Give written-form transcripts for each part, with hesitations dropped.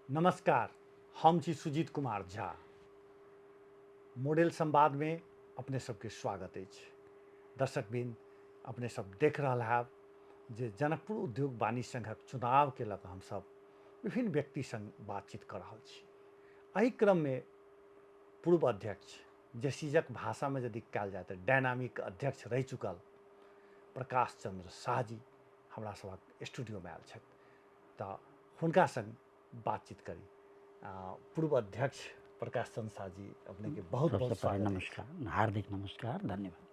नमस्कार, हम छी सुजीत कुमार झा। मॉडल संवाद में अपने सबके स्वागत अछि। दर्शकबिन, अपने सब देख रहल हैब जे जनकपुर उद्योग वाणिज्य संघक चुनाव के लऽ कऽ हमसब विभिन्न व्यक्ति संग बातचीत कर रहल छी। एहि क्रम में पूर्व अध्यक्ष जसीजक भाषा में यदि कयल जाय तऽ डायनामिक अध्यक्ष रहि चुकल प्रकाश चंद्र शाह जी हमरा सबक स्टूडियो में आयल छथि तऽ हुनका संग बातचीत करी। पूर्व अध्यक्ष प्रकाश चंद्र शाह जी, अपने के बहुत सबसे बहुत पहले स्वागत। नमस्कार, हार्दिक नमस्कार, धन्यवाद।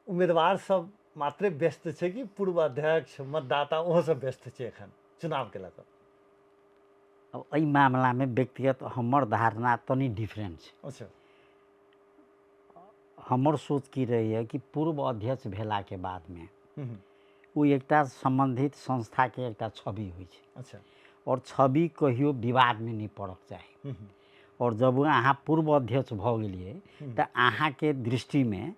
उम्मीदवार सब मात्रे व्यस्त छै कि पूर्व अध्यक्ष मतदाता ओहो सब व्यस्त छै एखन चुनाव के लऽ कऽ? अब एहि मामला में व्यक्तिगत हमर धारणा तनी डिफरेंट छै। अच्छा, हमर सोच की रहैए कि पूर्व अध्यक्ष भेला के बाद में हम्म, वो एकटा संबंधित संस्था के एकटा छवि होइ छै अच्छा, और छवि कहियो विवाद में नहीं पड़क चाही। हम्म, और जब अहाँ पूर्व अध्यक्ष भ गेलिए तो अहाँ के दृष्टि में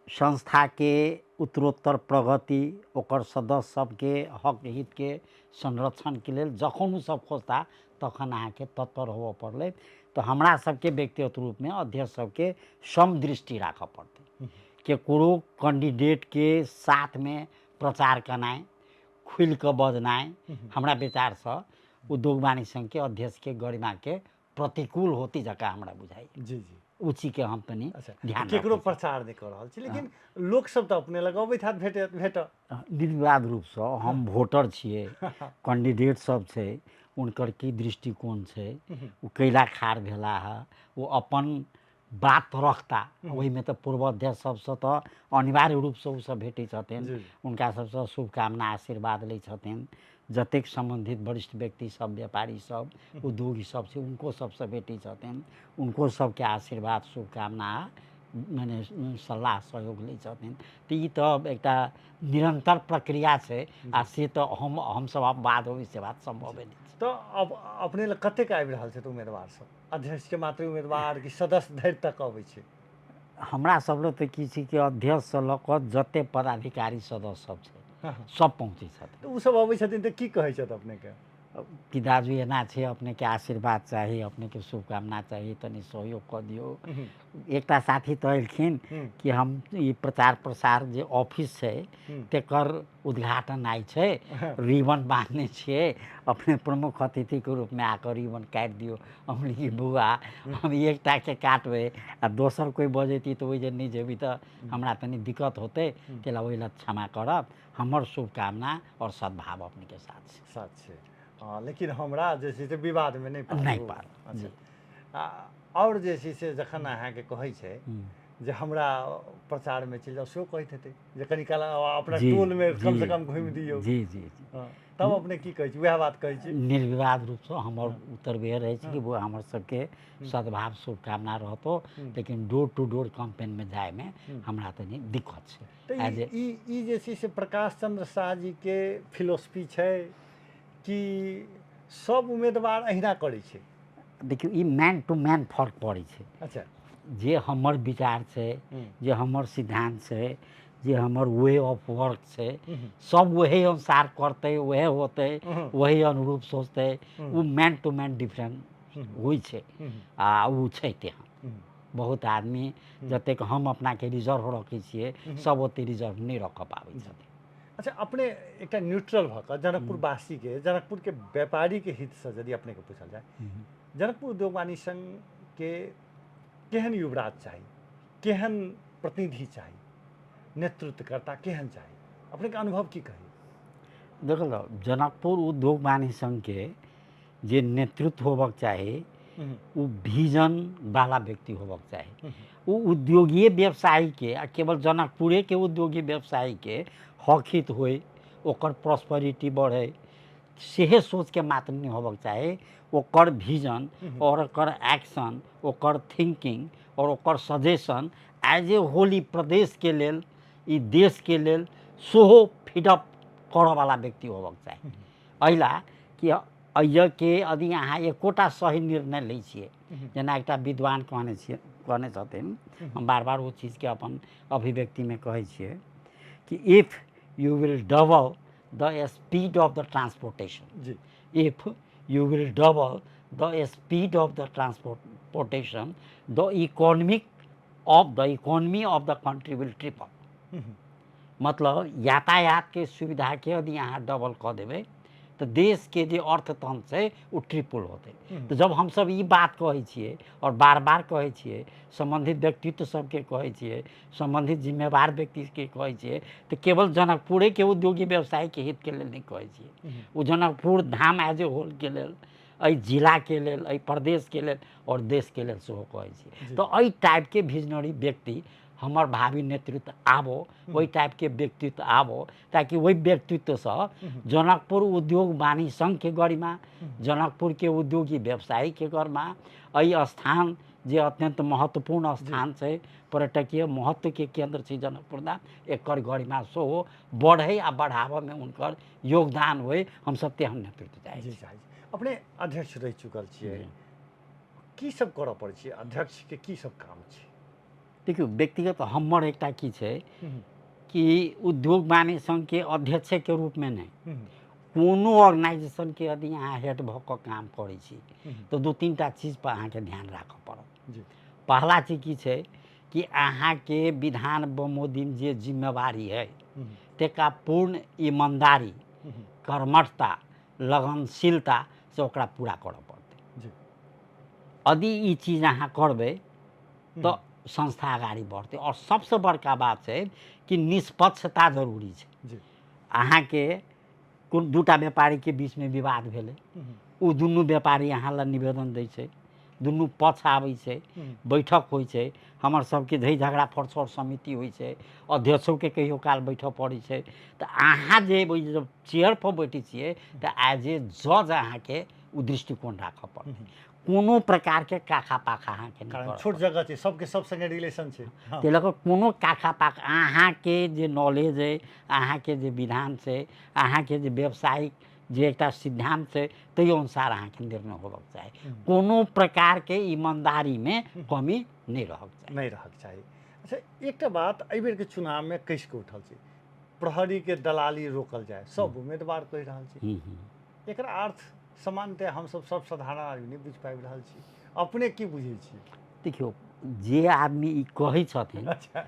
संस्था के उत्तरोत्तर प्रगति, ओकर सदस्य सबके हक हित के संरक्षण के लेल जखन उ सब खोजता तखन अहाँ के तत्पर होबऽ पड़लै। तो हमरा सबके व्यक्तिगत रूप में अध्यक्ष सबके समदृष्टि राखऽ पड़तै कि कोनो कैंडिडेट के साथ में प्रचार करनाइ, खुल के बजनाइ हमरा विचार से उद्योग वाणिज्य संघ के अध्यक्ष के गरिमा के प्रतिकूल होती जका हमरा बुझाइ। जी जी, उची के हम तनी अच्छा, ध्यान केकरो रखै छी। प्रचार नहीं कर रहल छी, लेकिन लोक सब तऽ अपने लग अबैत हैत भेट। निर्विवाद रूप से हम वोटर छिए, कैंडिडेट सब छै, उनकर की दृष्टिकोण छै, वो कैला खाड़ भेला है, वो अपन बात रखता। वही में तो पूर्व अध्यक्ष सबसे तो अनिवार्य रूप से उ सब भेटै छथिन, जी। उनका सबसे शुभकामना आशीर्वाद लै छथिन। जतेक संबंधित वरिष्ठ व्यक्ति सब, व्यापारी सब, उद्योगी सब छै, उनको सबसे भेटै छथिन, उनको सबके आशीर्वाद शुभकामना माने सलाह सहयोग लै छथिन। तो ई तो एकटा निरंतर प्रक्रिया छै आ से तो हम सब अब बात होई से बात संभव है नहीं। तो अब अपने लग कतेक आबि रहल छै उम्मीदवार सब? अध्यक्ष के मात्र उम्मीदवार कि सदस्य धरि तक अबै छै? हमरा सब लग तो की छै कि अध्यक्ष से लऽ कऽ जते पदाधिकारी सदस्य सब छै सब पहुँचे छथिन। तो उ सब अबै छथिन तऽ की कहै छथि अपने के? कि दाजू एना छै, अपने के आशीर्वाद चाही, अपने के शुभकामना चाही, तनी सहयोग कर दियो। एकटा साथी तो एलखिन कि हम ई प्रचार प्रसार जे ऑफिस छै तेकर उद्घाटन आइ छै, रिबन बांधने छिए, अपने प्रमुख अतिथि के रूप में आकर रिबन काट दियो। हम कि बुआ हम एकटा के काटबै आ दोसर कोई बजेती तो ओहि जे नहीं जेबी तो हमरा तनी दिक्कत होते, तेला ओहि ला क्षमा करब। हमर शुभकामना और सद्भाव अपने के साथ छै। साथ छै। हाँ, लेकिन हमरा जे छै से विवाद में नहीं पाबू। नहीं पार। अच्छा, और जे छै से जखन अहाँके कहै छै जे हमरा प्रचार में चलि जाउ, सेहो कहैत हेतै जे कनी काल अपना टोल में कम से कम घुमि दियौ। जी जी जी। हाँ, तब अपने की कहै छी? वएह बात कहै छी। निर्विवाद रूप से हमर उत्तर वह रहे कि वो हमर सबके सद्भाव शुभकामना रहतो, लेकिन डोर टू डोर कैंपेन में जाए में हमरा तनी दिक्कत छै। तो ई जे छै से प्रकाश चंद्र शाह जी के फिलोसफी छै कि सब उम्मीदवार अहिना करै छै? देखियो ई मैन टू मैन फर्क पड़ै छै। अच्छा, जे हमर विचार छै, जे हमर सिद्धांत छै, जे हमर वे ऑफ वर्क छै, सब वही अनुसार करते, वही होते, वही अनुरूप सोचते। वो मैन टू मैन डिफरेंट होइ छै आ उ छै तेहन। बहुत आदमी जतेक हम अपना के रिजर्व रखै छिए, सब ओते रिजर्व नहीं रख पाबै छथिन। अच्छा, अपने एक न्यूट्रल भऽ कऽ जनकपुरवासी के, जनकपुर के व्यापारी के हित से यदि अपने के पूछल जाए, जनकपुर उद्योग वाणिज्य संघ के केहन युवराज चाही, केहन प्रतिनिधि चाही, नेतृत्वकर्ता केहन चाही? अपने के अनुभव की कही? देख लो, जनकपुर उद्योग वाणिज्य संघ के जे नेतृत्व होबक चाही, वो विजन वाला व्यक्ति होबक चाही। वो उद्योगी व्यवसायी के, केवल जनकपुरे के उद्योगी व्यवसायी के हक हित होए, ओकर प्रॉस्पेरिटी बढ़े, सेहे सोच के मात्र नहीं होबक चाही। ओकर विजन और ओकर एक्शन, ओकर थिंकिंग और ओकर सजेशन एज ए होली प्रदेश के लेल, ई देश के लेल सोहो फिटअप करऽ वाला व्यक्ति होबक चाही। अहिला कि अइया के यदि अहाँ एकोटा सही निर्णय लै छिए, जेना एकटा विद्वान कहने छथिन, हम बार बार वो चीज के अपन अभिव्यक्ति में कहै छिए कि if you will double the speed of the transportation. जी If you will double the speed of the transportation, the economy of the country will triple. मतलब यातायात के सुविधा के यदि यहाँ डबल कर देवे तो देश के जो अर्थतंत्र है वो ट्रिपल होते। तो जब हम सब ये बात कहे छिए और बार बार कहे छिए, संबंधित व्यक्तित्व सबके कहे छिए, संबंधित जिम्मेवार व्यक्ति के कहे छिए, तो केवल जनकपुरे के उद्योगी व्यवसाय के हित के लेल नहीं कहे छिए, वो Janakpur Dham as a whole के लेल, एहि जिला के लेल, एहि प्रदेश के लेल और देश के लेल सेहो कहे छिए। तो एहि टाइप के विजनरी व्यक्ति हमार भावी नेतृत्व आबो, वही टाइप के व्यक्तित्व आबो, ताकि वही व्यक्तित्व से जनकपुर उद्योग वाणिज्य संघ के गरिमा, जनकपुर के उद्योगी व्यवसायी के गरिमा, एहि स्थान जे अत्यंत महत्वपूर्ण स्थान है, पर्यटकीय महत्व के केंद्र है जनकपुर धाम, एकर गरिमा सो बढ़े आ बढ़ावा में उनकर योगदान होए, हम सब ते हम नेतृत्व चाहे जी चाहे। अपने अध्यक्ष रह चुकल छिए, की सब करऽ पड़ै छै, अध्यक्ष के की सब काम छै? देखियो व्यक्तिगत हमर एकटा की छै कि उद्योग वाणिज्य संघ के अध्यक्ष के रूप में नहीं, कोनो ऑर्गेनाइजेशन के यदि यहाँ हेड भ के काम करै छी तो दू तीन टा चीज पर अहाँ के ध्यान राखऽ पड़त। पहला चीज की छै कि अहाँ के विधान बमोजिम जे जिम्मेवारी है तेका पूर्ण ईमानदारी, कर्मठता, लगनशीलता से ओकरा पूरा करऽ पड़तै। यदि ई चीज अहाँ करबै तो संस्था आगाड़ी बढ़ते। और सबसे बड़का बात है कि निष्पक्षता जरूरी है। अहाँ के कोन दूटा व्यापारी के बीच में विवाद भेले, उ दुनू व्यापारी अहाँ ला निवेदन दै छै, दुनू पक्ष आबै छै, बैठक होइ छै, हमर सबके धै झगड़ा फरसर समिति होइ छै, अध्यक्षों के कहियो काल बैठक पड़ै छै। तो अहाँ जे जब चेयर पर बैठे छिए तो एज ए जज अहाँ के उ दृष्टिकोण राखऽ पड़तै। कोनो प्रकार के काखा पाखा अहाँ के कारण छोट जगह छै, सबके सब संगे रिलेशन छै, ते लग कोनो काखा पाखा अहाँ के जे नॉलेज है, अहाँ के जे विधान से, अहाँ के जे व्यवसायिक जे एकटा सिद्धांत से, तै अनुसार अहाँ के निर्णय होबक चाही। कोनो प्रकार के ईमानदारी में कमी नहीं रहक चाही, नहीं रहक चाही। अच्छा एकटा बात एहि बेर के चुनाव में कइस के उठल छै, प्रहरी के दलाली रोकल जाए, सब उम्मीदवार कहि रहल छै, एकर अर्थ सामान्यतः हम सब साधारण आदमी नहीं बुझ पाबि रहल छी, अपने की बुझै छी? देखियो जे आदमी ई कहै छथिन, अच्छा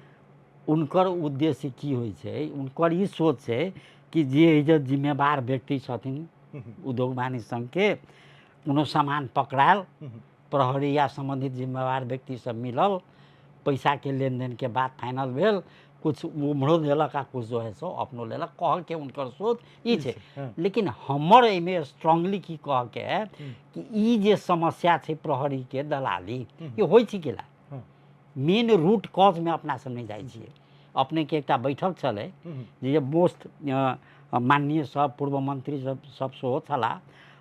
उनकर उद्देश्य की होइ छै, उनकर ई सोच छै कि जे जिम्मेवार व्यक्ति छथिन उद्योग वाणिज्य संघ के, कोनो सामान पकड़ायल, प्रहरी या संबंधित जिम्मेवार व्यक्ति सब मिलल, पैसा के लेन देन के बाद फाइनल भेल, कुछ उम्हरो लेलक आ कुछ जो है सो अपनो लेलक, कह के उनकर सोच ई छै। लेकिन हमर एहिमे स्ट्रांगली की कह के है कि ई जे समस्या छै प्रहरी के दलाली, ये होइ छै केला मेन रूट कॉज में अपना सब नहीं जाइ छिए। अपने के एकटा बैठक चले जे मोस्ट माननीय सब पूर्व मंत्री सब सेहो छला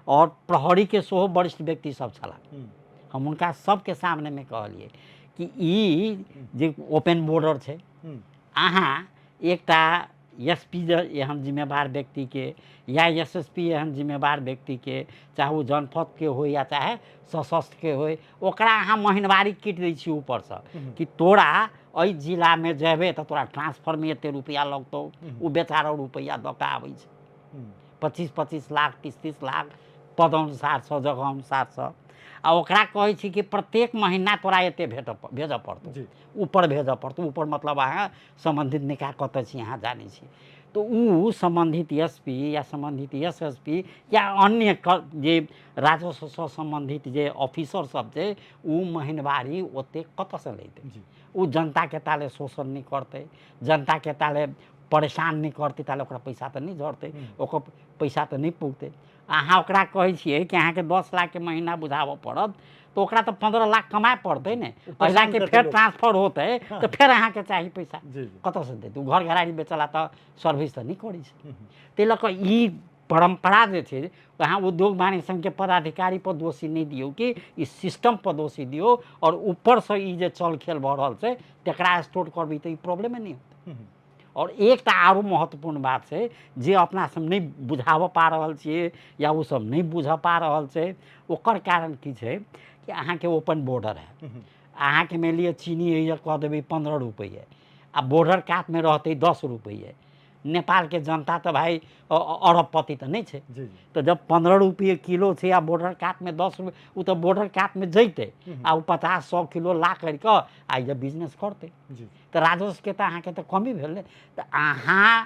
और प्रहरी के सेहो वरिष्ठ व्यक्ति सब छला, हम उनका सबके सामने में कहलिए कि ई जे ओपन बॉर्डर छै, अहाँ एकटा एसपी एहन जिम्मेवार व्यक्ति के या एसएसपी एहन जिम्मेवार व्यक्ति के, चाहे वो जनपद के हो या चाहे सशस्त्र के हो, ओकरा अहाँ महीनवारी किट दै छी ऊपर से कि तोरा एहि जिला में जेबे तो तोरा ट्रांसफर में एते रुपया लगतौ, वो बेचारा रुपया दऽ के आबै छै, 25-25 लाख 30-30 लाख पद अनुसार से, जगह अनुसार से, आ ओकरा कहै छी कि प्रत्येक महीना तोरा एते भेजऽ पड़तौ, ऊपर भेजऽ पड़तौ, ऊपर मतलब अहाँ संबंधित निकाय कतऽ छी अहाँ जानै छी। तो उ संबंधित एसपी या संबंधित एसएसपी या अन्य जे राजस्व से संबंधित जे ऑफिसर सब छै, उ महीनवारी ओते कतऽ से लेतै? उ जनता के ताले शोषण नहीं करते, जनता के ताले परेशान नहीं करते, ताले ओकरा पैसा तो नहीं झड़ते, ओकर पैसा तो नहीं पुगते। अहाँ ओकरा कहै छिए कि अहाँ के 10 लाख के महीना बुझाबऽ पड़त, तो ओकरा तो 15 लाख कमाए पड़ते ने, पहिला के फिर ट्रांसफर होते तो फिर अहाँ के चाहिए पैसा, कतऽ से देते? घर घराड़ी बेचला तो सर्विस तो नहीं करै छै। तै लऽ कऽ ई परंपरा जे छै, अहाँ उद्योग वाणिज्य संघ के पदाधिकारी पर दोषी नहीं दियौ कि ई सिस्टम पर दोषी दियौ, और ऊपर से ई जे चल खेल भऽ रहल छै तकरा स्टोर करबै तऽ ई प्रॉब्लम नहीं होतै। और एकटा आरो महत्वपूर्ण बात छै जे अपना सब नहीं बुझाबऽ पा रहल छिए या वो सब नहीं बुझऽ पा रहल छै, ओकर कारण की छै कि अहाँ के ओपन बॉर्डर है, अहाँ के मानि लिअ चीनी कह देबै 15 रुपये आ बॉर्डर कात में रहते 10 रुपये, नेपाल के जनता तो भाई अरबपति तो नहीं है। जी जी तो जब 15 रुपये किलो है या बॉर्डर काट में 10 रुपये, वो तो बॉर्डर काट में जैते आ 50-100 किलो ला करके आ जब बिजनेस करते जी तो राजस्व के तो अहाँ के तो कमी भेल। तो अहाँ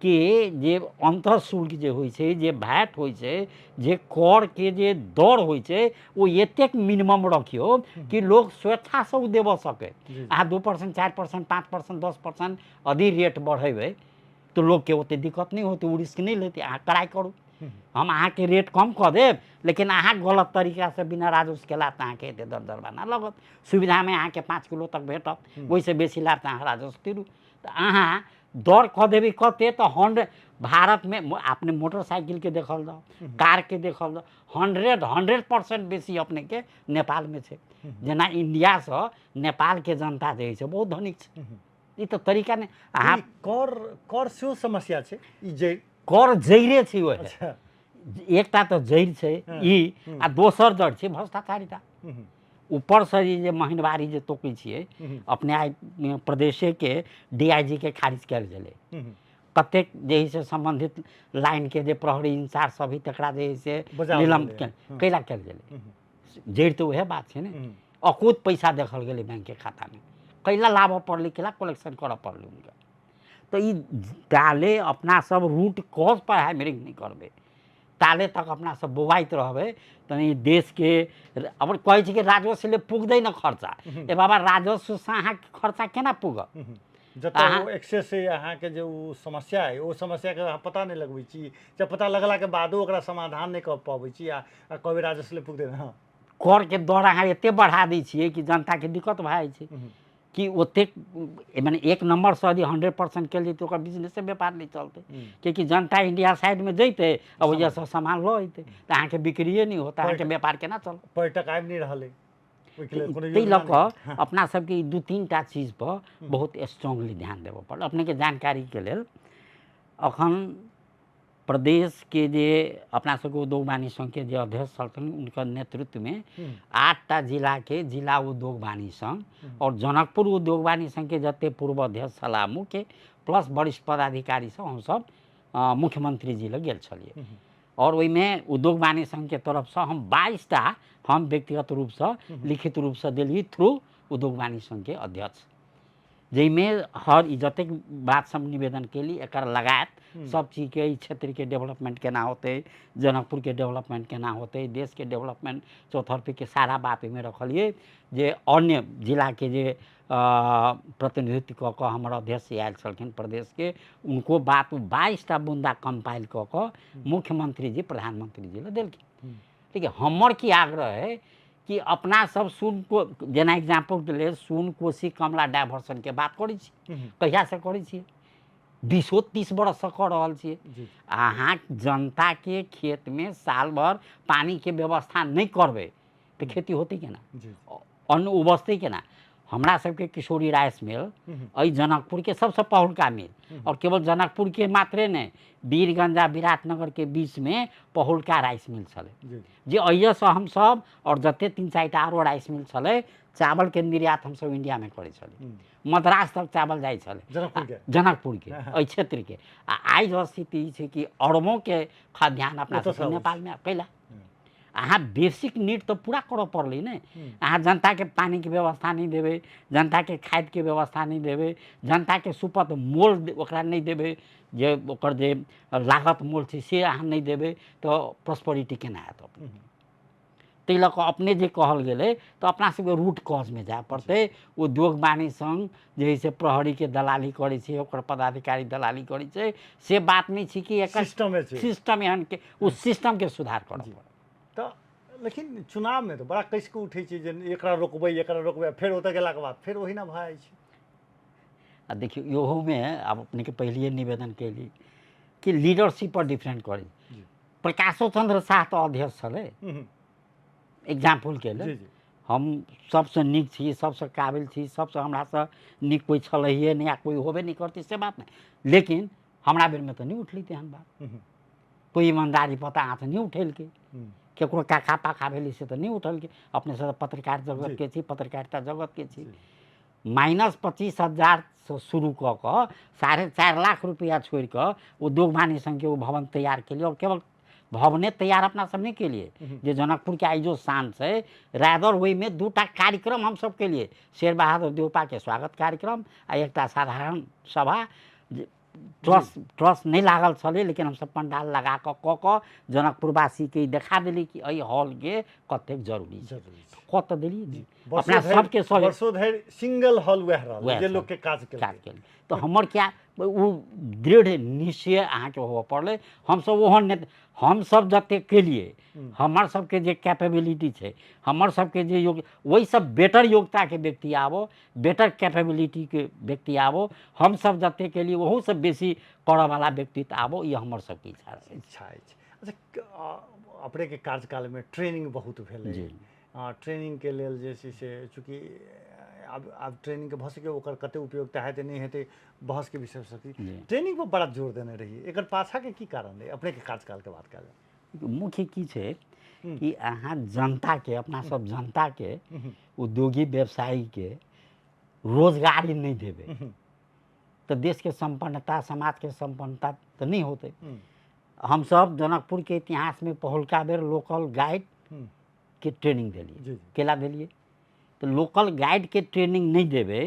के जे अंतर शुल्क जे होइ छै, जे भैट होइ छै, जे कर के जे दर होइ छै, वो एतेक मिनिमम रखियो कि लोग स्वेच्छा से उ देव सके। जी अहाँ 2%, 4%, 5%, 10% अधिक रेट बढ़ेबे तो लोग के ओते दिक्कत नहीं होती, वो रिस्क नहीं लेते। अहाँ ट्राई करू, हम अहाँ के रेट कम कर देब, लेकिन अहाँ गलत तरीका से बिना राजस्व के लाभ अहाँ के एते दर दरबाना लगत। सुविधा में अहाँ के 5 किलो तक भेटत, वैसे बेसी लाभ अहाँ राजस्व तिरू। तो अहाँ दर कह देबी कते तो 100 भारत में आपने मोटरसाइकिल के देखल जाओ, कार के देखल जाओ, 100% बेसी अपने के नेपाल में है। जना इंडिया से नेपाल के जनता जे है बहुत धनिक है। ये तो तरीका नहीं। अहाँ कर कर सेहो समस्या छै ई जे कर जैरे छै ओहे। अच्छा एकटा तो जैर छै ई, आ दोसर जड़ छै भ्रष्टाचारिता। ऊपर से जे महिनवारी जे तोकै छियै, अपने आइ प्रदेशे के डीआईजी के खारिज कयल गेलै। कतेक जे है से संबंधित लाइन के जे प्रहरी इंचार्ज सब है तकरा जे है से निलंबित कैला कयल गेलै। जड़ तो वह बात है ने। अकूत पैसा देखल गेलै बैंक के खाता में, कैला लाभ पड़लै, कैला कलेक्शन करऽ पड़लै उनका। तो ये ताले अपना सब रूट कॉज पर हैमरिंग नहीं करबे, ताले तक अपना सब बोवाइत रहबे तो ई देश के अब कहै छै कि राजस्व ले पुगदै न खर्चा। ए बाबा राजस्व से अहाँ के खर्चा केना पुगत? जतऽ वो एक्सेस है अहाँ के जो समस्या है, वो समस्या के अहाँ पता नहीं लगबै छी, जब पता लगला के बादो ओकरा समाधान नहीं कर पाबै छी आ कहबै राजस्व ले पुगदै न। कर के दर अहाँ एते बढ़ा दै छियै कि जनता के दिक्कत भए जाइ छै कि ओतेक माने एक नंबर से यदि 100% कल जैते ओकर बिजनेस व्यापार नहीं चलते। क्योंकि जनता इंडिया साइड में जैते और वजह से सामान लो अते तो अहाँ के बिक्रिए नहीं होता, अहाँ के व्यापार केना चल। पर्यटक आबि नहीं रहले ताहि लऽ कऽ अपना सबके 2-3टा चीज पर बहुत स्ट्रांगली ध्यान देबऽ पड़ल। अपने के जानकारी के लेल अखन प्रदेश के जे अपना सबके उद्योग वाणिज्य संघ के जे अध्यक्ष छलथिन उनकर नेतृत्व में 8टा जिला के जिला उद्योग वाणिज्य संघ और जनकपुर उद्योग वाणिज्य संघ के जते पूर्व अध्यक्ष छलाह मुख्य प्लस वरिष्ठ पदाधिकारी सब हम सब मुख्यमंत्री जी लग गेल छलिए। और वही में उद्योग वाणिज्य संघ के तरफ से हम 22टा हम व्यक्तिगत रूप से लिखित रूप से दिल्ली थ्रू उद्योग वाणिज्य संघ के अध्यक्ष, जैमें हर जतेक बात सब निवेदन के लिए एक लगायत सब चीज के क्षेत्र के डेवलपमेंट केना होते, जनकपुर के डेवलपमेंट केना होते, देश के डेवलपमेंट चौतरफी के सारा बात में रखलिए। जे अन्य जिला के जे प्रतिनिधित्व कऽ कऽ हमर अध्यक्ष आयल छलखिन प्रदेश के, उनको बात 22टा बुंदा कंपाइल कऽ कऽ मुख्यमंत्री जी प्रधानमंत्री जी ले देलखिन। ठीक है, हमर की आग्रह है कि अपना सब सुन को जेना एग्जाम्पल के लिए सुन कोसी कमला डाइवर्सन के बात करै छी, कहिया से करै छी, 20-30 बरस से कर रहल छियै। अहाँ जनता के खेत में साल भर पानी के व्यवस्था नहीं करबे तो खेती होती केना, अन्न उपजते केना। हमरा सबके किशोरी राइस मिल अई जनकपुर के सबसे पहुलका मिल, और केवल जनकपुर के मात्रे नहीं वीरगंज आ विराटनगर के बीच में पहुलका राइस मिल छले, जे अइए से हम सब और जते 3-4टा आरो राइस मिल छले चावल के निर्यात हम सब इंडिया में करे छले। मद्रास तक चावल जाए छले जनकपुर के अई क्षेत्र के। आज स्थिति छै कि अरबों के खाद्यान्न अपना सब नेपाल में कैला। अहाँ बेसिक नीड तो पूरा करऽ पड़लै ने। अहाँ जनता के पानी के व्यवस्था नहीं देबे, जनता के खाद के व्यवस्था नहीं देबे, जनता के सुपथ मोल ओकरा नहीं देबे, जे ओकर जे लागत मोल छै से अहाँ नहीं देबे तो प्रॉस्पेरिटी केना आयत अपने। ताहि लऽ कऽ अपने जे कहल गेलै तो अपना सबके रूट कॉज में जाय पड़तै। उद्योग वाणिज्य संघ जे है से प्रहरी के दलाली करे छै, ओकर पदाधिकारी दलाली करे छै, से बात नहीं छै कि एकर सिस्टम एहन के उस सिस्टम के सुधार करऽ पड़त। तो लेकिन चुनाव में तो बड़ा कैस के उठे छै जे एकरा रोकबै फिर ओतऽ गेला के बाद फिर वही ना भए जाइ छै। देखियो इहो में अब अपने के पहले निवेदन कैली कि लीडरशिप पर डिफरेंट करी। प्रकाशो चंद्र शाह तो अध्यक्ष छले एग्जाम्पल के लिए, हम सबसे नीक छी, सबसे काबिल छी, सबसे हमरा से नीक कोई छलैहे नहीं, कोई होबे नहीं करती से बात नहीं। लेकिन हमरा बेर में तो नहीं उठली तेहन बात, कोई ईमानदारी पता हाथ नहीं उठेल के, केकरो काखा पाखा भेली से तो नहीं उठल के। अपने सब पत्रकार जगत के छी, पत्रकारिता जगत के छी। -25,000 से शुरू कऽ कऽ 4.5 लाख रुपया छोड़ि कऽ उद्योग वाणिज्य संघ के वो भवन तैयार केलिए और केवल भवने तैयार अपना सब नहीं के लिए जे जनकपुर के आई जो शान है रादर वही में 2टा कार्यक्रम हम सब के लिए शेर बहादुर देवपा के स्वागत कार्यक्रम आ एकटा साधारण सभा ट्रस्ट नहीं लागल छले लेकिन हम सब पंडाल लगा कऽ जनकपुरवासी के देखा दिली कि एहि हॉल के कतेक जरूरी है कत दिली अपना सबके वर्षों धरि सिंगल हॉल वह रहल जे लोग के काज केल तो हमर क्या वो दृढ़ निश्चय अहाँ के होबऽ पड़ले हम सब ओहन हम सब जते के लिए हमर सबके जे कैपेबिलिटी है हमर सबके जे योग वही सब बेटर योग्यता के व्यक्ति आवो बेटर कैपेबिलिटी के व्यक्ति आवो हम सब जते के लिए वहू सब बेसी करऽ वाला व्यक्ति आवो ये हमर सबके इच्छा है। अच्छा अपने के कार्यकाल में ट्रेनिंग बहुत भेलै ट्रेनिंग के लेल जे छै से चूँकि अब ट्रेनिंग के भऽ सके ओकर कते उपयोगिता हेतै नहीं हेतै बहस के विषय सकती ट्रेनिंग पर बड़ा जोर देने रही एकर पाछा के की कारण है अपने के कार्यकाल के बात करें मुख्य की छै कि अहाँ जनता के अपना सब जनता के उद्योगी व्यवसायी के रोजगारी नहीं देवे तो देश के संपन्नता समाज के संपन्नता तो नहीं होते। हम सब जनकपुर के इतिहास में पहलका बेर लोकल गाइड के ट्रेनिंग दिलिए केला दिलिए तो लोकल गाइड के ट्रेनिंग नहीं देवे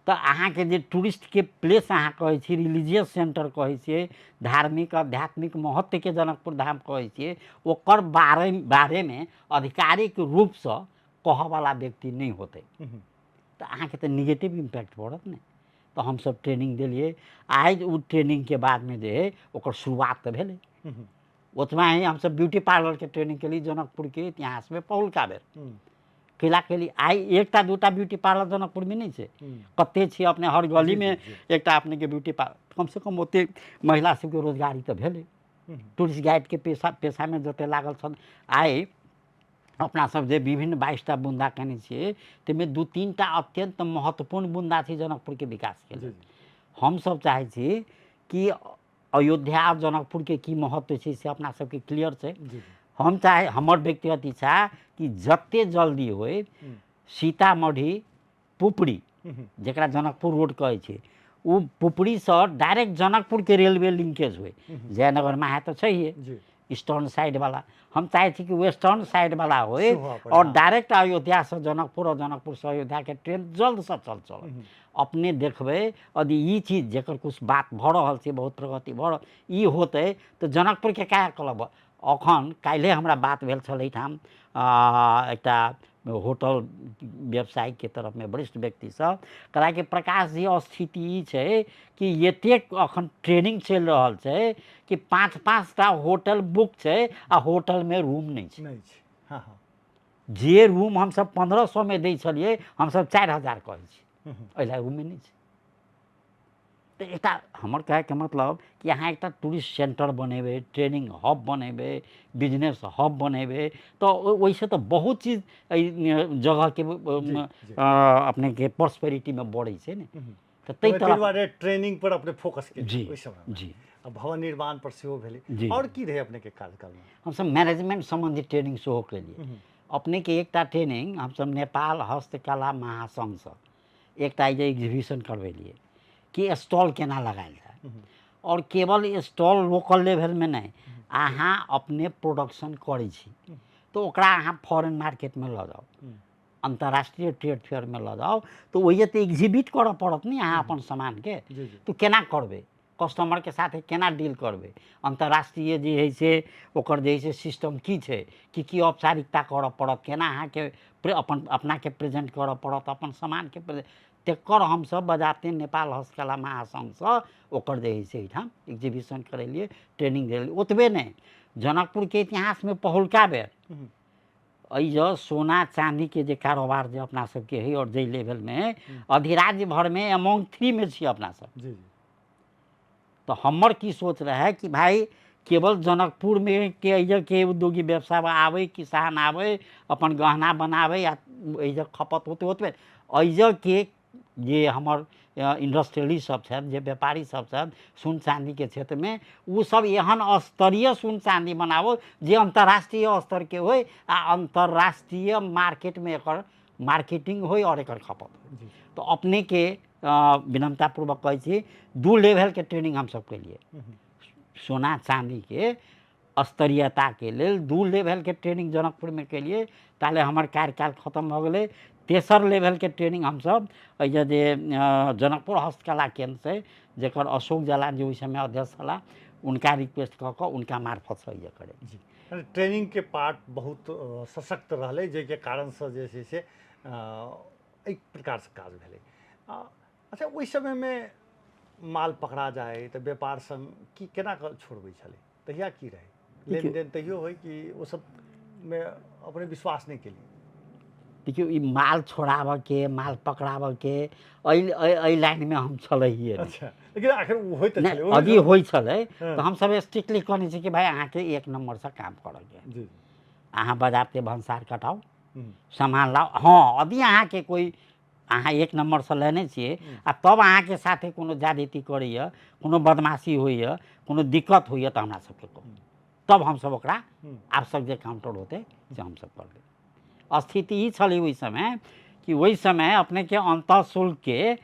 तो अहाँ के जे टूरिस्ट के प्लेस अहाँ कहे छी रिलीजियस सेंटर कहे छिए धार्मिक आध्यात्मिक महत्व के जनकपुर धाम कहे छिए ओकर बारे में आधिकारिक रूप से कह वाला व्यक्ति नहीं होते तो अहाँ के तो निगेटिव इम्पैक्ट पड़त ने तो हम सब ट्रेनिंग दिलिए आज वो ट्रेनिंग के बाद में जे है ओकर शुरुआत तो भेले उतना ही हम सब ब्यूटी पार्लर के ट्रेनिंग के लिए जनकपुर के इतिहास में पहलका बेर केला के लिए आई एकटा दूटा ब्यूटी पार्लर जनकपुर में नहीं है कते छे अपने हर गली में एकटा अपने के ब्यूटी पार्लर कम से कम ओते महिला सबके रोजगारी तो भेले टूरिस्ट गाइड के पेशा में जते लागल छन आई अपना सब जे विभिन्न 22टा बुंदा कने छे तेमे 2-3टा अत्यंत महत्वपूर्ण बुंदा थी जनकपुर के विकास के लिए हम सब चाहे छी कि अयोध्या और जनकपुर के की महत्व है से अपना सबके क्लियर है हम चाहे हमर व्यक्तिगत इच्छा कि जते जल्दी होए सीतामढ़ी पुपरी जरा जनकपुर रोड कहे छे वो पुपरी से डायरेक्ट जनकपुर के रेलवे लिंकेज हुए जयनगर में है तो चाहिए ईस्टर्न साइड वाला हम चाहे कि वेस्टर्न साइड वाला होए और डायरेक्ट अयोध्या से जनकपुर और जनकपुर से अयोध्या के ट्रेन जल्द से चल अपने देखबे यदि ये चीज जकर कुछ बात भ रहल छै बहुत प्रगति भ ई होते तो जनकपुर के क्या कहब अखन काल्हे हमरा बात भेल छल एठाम एकटा होटल व्यवसायिक के तरफ में वरिष्ठ व्यक्ति सब कहला कि प्रकाश जी स्थिति ई छै कि एतेक अखन ट्रेनिंग चल रहल छै कि 5-5टा होटल बुक छै आ होटल में रूम नहीं छै जे रूम हम सब 1500 में दै छलिए हम सब 4000 कहै छी एला रूम में नहीं छै तो एकटा हमर कहे के मतलब कि यहाँ एक टूरिस्ट सेंटर बनेबे ट्रेनिंग हब बनेबे बिजनेस हब बनेबे तो वैसे तो बहुत चीज जगह के अपने के प्रॉस्पेरिटी में बढ़े से ने तो तै तरह ट्रेनिंग पर अपने फोकस के जी जी भवन निर्माण पर सेहो भेले और की रहे अपने के कार्यकाल में हम सब मैनेजमेंट संबंधी ट्रेनिंग सेहो के लिए अपने के एकटा ट्रेनिंग हम सब नेपाल हस्तकला महासंघ से एकटा एग्जीबिशन करवेलिए कि स्टॉल केना लगायल जाए और केवल स्टॉल लोकल लेवल में नहीं अहाँ अपने प्रोडक्शन करै छी तो ओकरा अहाँ फॉरेन मार्केट में ल जाओ अंतर्राष्ट्रीय ट्रेड फेयर में ल जाओ तो वही तो एग्जिबिट करऽ पड़त नहीं अहाँ अपन सामान के तो केना करबे कस्टमर के साथ केना डील करबे अंतर्राष्ट्रीय जे है से ओकर जे है से सिस्टम की छै कि औपचारिकता करऽ पड़त केना अहाँ के अपन अपना के प्रेजेंट करऽ पड़त अपन सामान के तेकर हम सब बजाते नेपाल हस्तकला महासंघ से ओकर जे है से एठाम एग्जीबिशन करेलिए ट्रेनिंग दिलिए ओतबे नहीं जनकपुर के इतिहास में पहलका बेर जो सोना चांदी के जे कारोबार जो अपना सबके है और जे लेवल में अधिराज्य भर में अमंग 3 में छी अपना सब तो हमर की सोच रहा है कि भाई केवल जनकपुर में के उद्योगी व्यवसाय आवे किसान आवे अपन गहना बनावे या खपत होते होते के जे हमर इंडस्ट्रियलिस्ट सब छथि जे व्यापारी सब छथि सोन चांदी के क्षेत्र में वो सब एहन स्तरीय सोन चांदी बनाबो जे अंतर्राष्ट्रीय स्तर के होय आ अंतर्राष्ट्रीय मार्केट में एकर मार्केटिंग होय और एकर खपत तो अपने के विनम्रतापूर्वक कहै छी 2 लेवल के ट्रेनिंग हम सब के लिए सोना चांदी के स्तरीयता के लेल 2 लेवल के ट्रेनिंग जनकपुर में के लिए ताले हमार कार्यकाल खत्म हो गए। तेसर लेवल के ट्रेनिंग हम सब जे जनकपुर हस्तकला केंद्र से जकर अशोक जलान जी उस समय अध्यक्ष छला उनका रिक्वेस्ट कऽ उनका मार्फत से ये करे जी ट्रेनिंग के पार्ट बहुत सशक्त रहले जे के कारण से जे छै से एक प्रकार से काज भेलै। अच्छा ओहि समय में माल पकड़ा जाए तो व्यापार संग की केना कऽ छोड़बै छलै तहिया की रहे लेन देन तहियो होय कि वो सब में अपने विश्वास नहीं केली। देखियो ई माल छोड़ाब के माल पकड़ाब के अई लाइन में हम छलहिए। अच्छा लेकिन आखिर वो होय त छलै अभी होय छलै तो हम सब स्ट्रिक्टली कहने छी कि भाई अहाँ के 1 नंबर से काम करे के जी अहाँ बाजार के भंसार कटाओ सामान लाओ। हाँ यदि अहाँ के कोई अहाँ 1 नंबर से लेने छिए आ तब अहाँ के साथे कोनो जादती करैया कोनो बदमाशी होइया कोनो दिक्कत होइया तो हमरा सबके कहू तब हम सब ओकरा आवश्यक जे काउंटर होते से हम सब कर दे। स्थिति ई छलै ओहि समय कि वही समय अपने के अंतः शुल्क के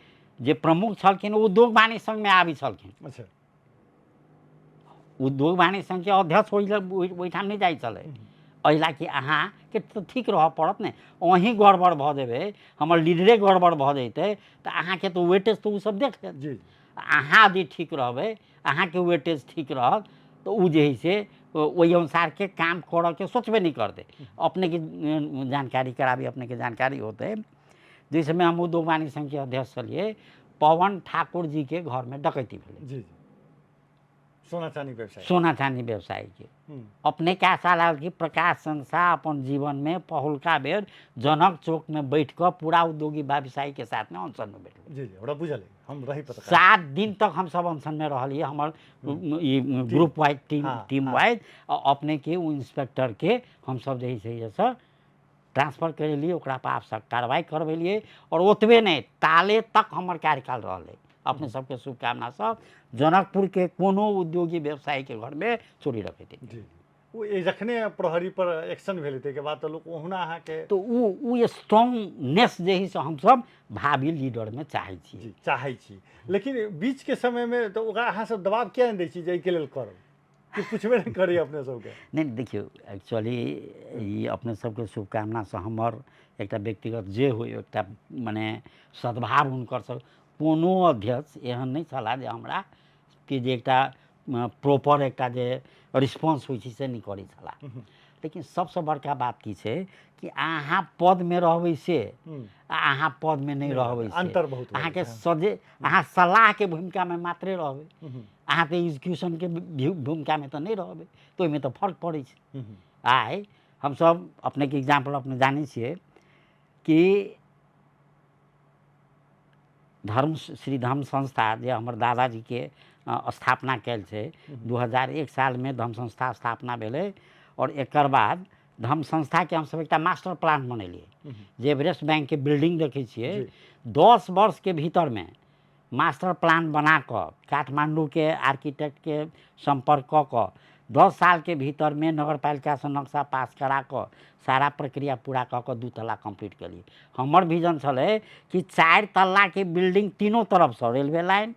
जे प्रमुख छलखिन उद्योग वाणिज्य संघ में आबी छलखिन। अच्छा उद्योग वाणिज्य संघ के अध्यक्ष ओहिठाम नहीं जाइ छलै अहिला कि अहाँ के तो ठीक रह पड़त ने वहीं गड़बड़ भ जेबे हमर लीडरे गड़बड़ भ जैते तो अहाँ के तो वेटेज तो उ सब देख लेत जी अहाँ यदि ठीक रहबे अहाँ के वेटेज ठीक रहत तो उ जे है से वही अनुसार के काम कर के सोचबे नहीं करते अपने की जानकारी कराबी अपने के जानकारी होते। जिस समय हम उद्योग वाणिज्य संघ के अध्यक्ष छलिए पवन ठाकुर जी के घर में डकैती भेलै। जी सोना चांदी व्यवसाय के अपने क्या साल की प्रकाश संस्था अपन जीवन में पहुलका बेर जनक चौक में बैठ कर पूरा उद्योगी व्यवसायी के साथ में अनशन में बैठल। जी हमरा बुझल हम रही पता 7 दिन तक हम सब अनशन में रहलिए हमर ग्रुप वाइज टीम वाइज अपने के इंस्पेक्टर के हम सब जे है ट्रांसफर करे लिए ओकरा पर आवश्यक कार्रवाई करवेलिए और ओतबे नहीं ताले तक हमर कार्यकाल रहले। अपने सबके शुभकामना सब जनकपुर के कोनो उद्योगी व्यवसायी के घर में चोरी रखे थे। जी वो जखने प्रहरी पर एक्शन भेले थे के बाद तो लोग ओहुना अहाँ के तो वो स्ट्रांगनेस जे ही से हम सब भावी लीडर में चाहे छी। जी चाहे छी लेकिन बीच के समय में तो ओकरा अहाँ सब दबाव किया नहीं दै छी जे के लेल करब कि पूछबे नहीं करी अपने सबके। नहीं देखियो एक्चुअली ये अपने सबके शुभकामना से हमर एकटा व्यक्तिगत जे हो एकटा माने सद्भाव उनकर सब कोनो अध्यक्ष एहन नहीं छला जे हमरा कि जे एकटा प्रॉपर एकटा जे रिस्पांस होई छै से नहीं करै छला। लेकिन सबसे बड़का बात की छै कि अहाँ पद में रहबै से अहाँ पद में नहीं रहबै से अंतर बहुत अहाँ के सजे अहाँ सलाह के भूमिका में मात्रे रहबै अहाँ तो एग्जीक्यूशन के भूमिका में तो नहीं रहबै तो में तो फर्क पड़े छै। आइ हम सब अपने के एग्जाम्पल अपने जाने छिए कि श्री धर्म संस्था जे हमर दादाजी के स्थापना कैल छै 2001 साल में धर्म संस्था स्थापना भेलै और एकर बाद धर्म संस्था के हम सब एक मास्टर प्लान बनेलिए जे एवरेस्ट बैंक के बिल्डिंग देखे छिए 10 वर्ष के भीतर में मास्टर प्लान बना कर काठमांडू के आर्किटेक्ट के संपर्क कर 10 साल के भीतर में नगर पालिका से नक्शा पास करा कर सारा प्रक्रिया पूरा कर 2 तल्ला कंप्लीट करिए। हमर विजन छलै कि 4 तल्ला के बिल्डिंग तीनों तरफ से रेलवे लाइन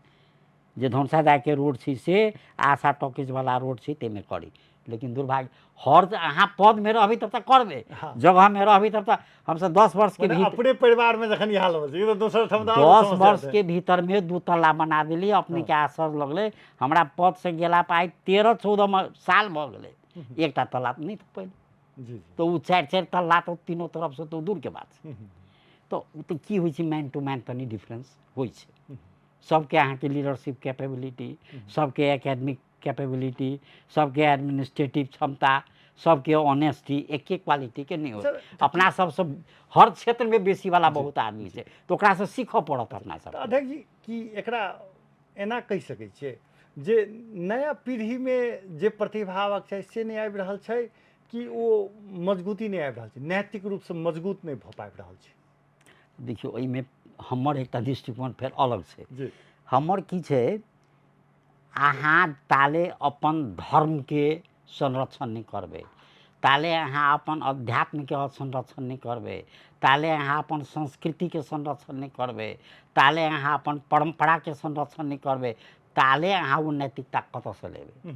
जे धनसा जाए के रोड छी से आशा टॉकीज वाला रोड छी ते में करी। लेकिन दुर्भाग्य हर अहाँ पद में रहबी तब तक करबे जगह में रहबी तब तक हम सब 10 वर्ष के भीतर अपने परिवार में जखन हाल हो तो दोसर 10 वर्ष के भीतर में 2 तल्ला बना दिली अपने के आसर लगले हमरा पद से गेला पाई 13-14 साल भ गेले एकटा तल्ला नहीं था पहले तो वो 4 तल्ला तो तीनों तरफ से तो दूर के बात है। तो की होई छै मैन टू मैन तनी डिफरेंस होई छै सबके अहाँ के लीडरशिप कैपेबिलिटी सबके एकेडमिक कैपेबिलिटी सबके एडमिनिस्ट्रेटिव क्षमता सबके ऑनेस्टी एक क्वालिटी के नहीं हो अपना सबसे हर क्षेत्र में बेसी वाला बहुत आदमी है तो ओकरा से सीखऽ पड़त अपना सब। अध्यक्ष जी कि एकरा एना कहि सकै छियै जे नया पीढ़ी में जे प्रतिभावक छै से नहीं आबि रहल छै कि वो मजबूती नहीं आबि रहल छै नैतिक रूप से मजबूत नहीं भ पाबि रहल छै। देखियो एहि में हमर एकटा दृष्टिकोण फेर अलग छै जी हमर की छै अहाँ ताले अपन धर्म के संरक्षण नहीं करबे ताले अहाँ अपन अध्यात्म के संरक्षण नहीं करबे, ताले अहाँ अपन संस्कृति के संरक्षण नहीं करबे, ताले अहाँ अपन परंपरा के संरक्षण नहीं करबे, ताले अहाँ वो नैतिकता कतऽ से लेबे।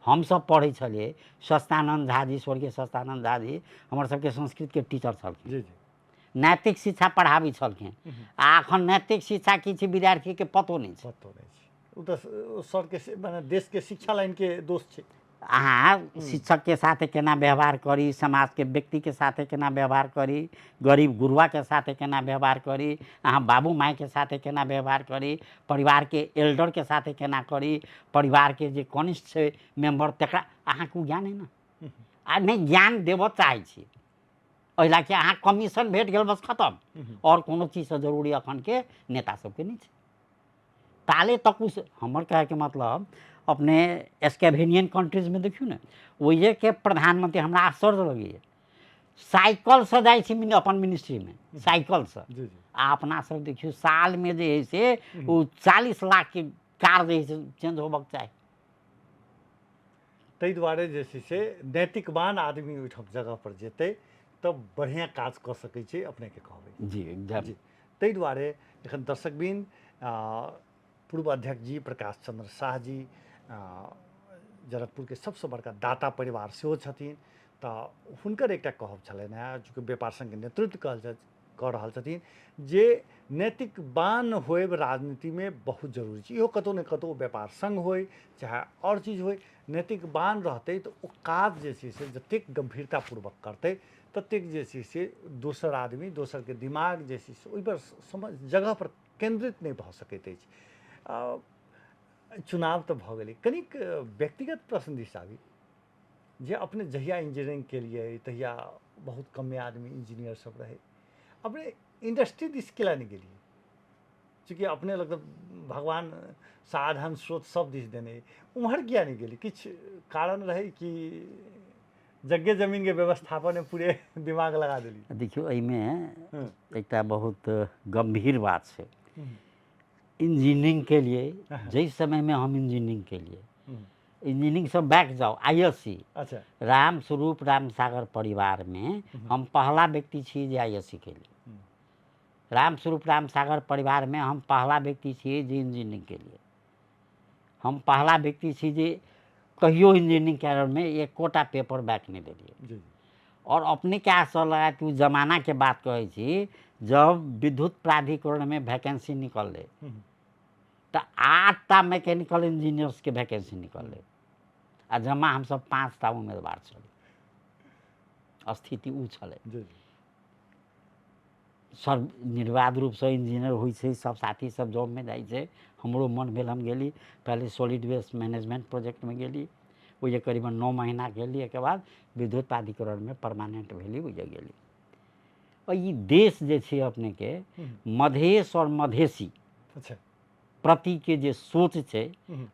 हम सब पढ़े छलिए, सस्तानंद झा जी, स्वर्गीय सस्तानंद झा जी हमर सबके संस्कृत के टीचर छलखिन, जी जी नैतिक शिक्षा पढ़ाबै छलखिन। आ एखन नैतिक शिक्षा की छै विद्यार्थी के पतो नहीं छै। पतो नहीं छै, उ तऽ सर के माने देश के शिक्षा लाइन के दोष छै। अहाँ शिक्षक के साथे केना व्यवहार करी, समाज के व्यक्ति के साथे केना व्यवहार करी, गरीब गुरुआ के साथे केना व्यवहार करी, अहाँ बाबू माई के साथे केना व्यवहार करी, परिवार के एल्डर के साथे केना करी, परिवार के जे कनिष्ठ छै मेम्बर तकरा अहाँ को ज्ञान है ना। आ नहीं ज्ञान देव चाहे छी, ओहि ला कि अहाँ कमीशन भेट गेल बस खत्म, और कोनो चीज से जरूरी अखन के नेता सबके नहीं छै। ताले तक उस हमर कहे के मतलब अपने स्कैवेनियन कंट्रीज में देखियो ना, ओहि के प्रधानमंत्री हमरा आश्चर्य लगैए, साइकिल से जाइ छी अपन मिनिस्ट्री में, साइकिल से। जी जी आ अपना सब देखियो साल में जे है से वो 40 लाख के कार जे है से चेंज होबक चाही। ताहि दुआरे जे छै से नैतिकवान आदमी ओहिठाम जगह पर जेतै तब बढ़िया काज कऽ सकै छै, अपने के कहबै। जी एकदम जी ताहि दुआरे एखन दर्शकबिन पूर्व अध्यक्ष जी प्रकाश चंद्र शाह जी जनकपुर के सबसे बड़का दाता परिवार सेहो छथिन, तऽ हुनकर एकटा कहब छलनि हैं, चूँकि व्यापार संघ के नेतृत्व कऽ रहल छथिन, जे नैतिकवान होएब राजनीति में बहुत जरूरी छै। इहो कतौ ने कतौ व्यापार संघ होय चाहे और चीज होय, नैतिकवान रहतै तऽ ओ काज जे छै से जतेक गंभीरतापूर्वक करतै ततेक जे छै से दोसर आदमी, दोसर के दिमाग जे छै से ओहि पर समझ जगह पर केंद्रित नहीं भऽ सकैत अछि। चुनाव तऽ भऽ गेलै, कनिक व्यक्तिगत प्रश्न दिस आबी, जे अपने जहिया इंजीनियरिंग के लिए तहिया बहुत कमे आदमी इंजीनियर सब रहे, अपने इंडस्ट्री दिस किला नहीं गेलिए? चूँकि अपने लग भगवान साधन स्रोत सब दिस देने, उम्हर किया नहीं गेली? किछ कारण रहे कि जगह जमीन के व्यवस्थापन में पूरे दिमाग लगा देली? देखियो एहिमे एकटा बहुत गंभीर बात छै। इंजीनियरिंग के लिए जिस समय में हम इंजीनियरिंग के लिए, इंजीनियरिंग से बैक जाओ आईएससी, अच्छा राम स्वरूप राम सागर परिवार में हम पहला व्यक्ति छी जे आईएससी के लिए, राम स्वरूप राम सागर परिवार में हम पहला व्यक्ति छी जे इंजीनियरिंग के लिए, हम पहला व्यक्ति छी जे कहियो इंजीनियरिंग कैरियर में एक कोटा पेपर बैक नहीं देलिए। और अपने क्या असर लगा कि जमाना के बात कहे छी, जब विद्युत प्राधिकरण में वैकेंसी निकल तो 8टा मैकेनिकल इंजीनियर्स के वैकेंसी निकल आ जमा हम सब 5टा उम्मीदवार छे, स्थिति उ छे। सब निर्बाध रूप से इंजीनियर हुई छे, सब साथी सब जॉब में जाए छे, हमरो मन भेल हम गेली, पहले सॉलिड वेस्ट मैनेजमेंट प्रोजेक्ट में गेली, वो करीबन 9 महीना गेली, के बाद विद्युत प्राधिकरण में परमानेंट भेली, वो गेली। और ये देश जे छे अपने के मधेश और मधेसी अच्छा प्रति के जे सोच छे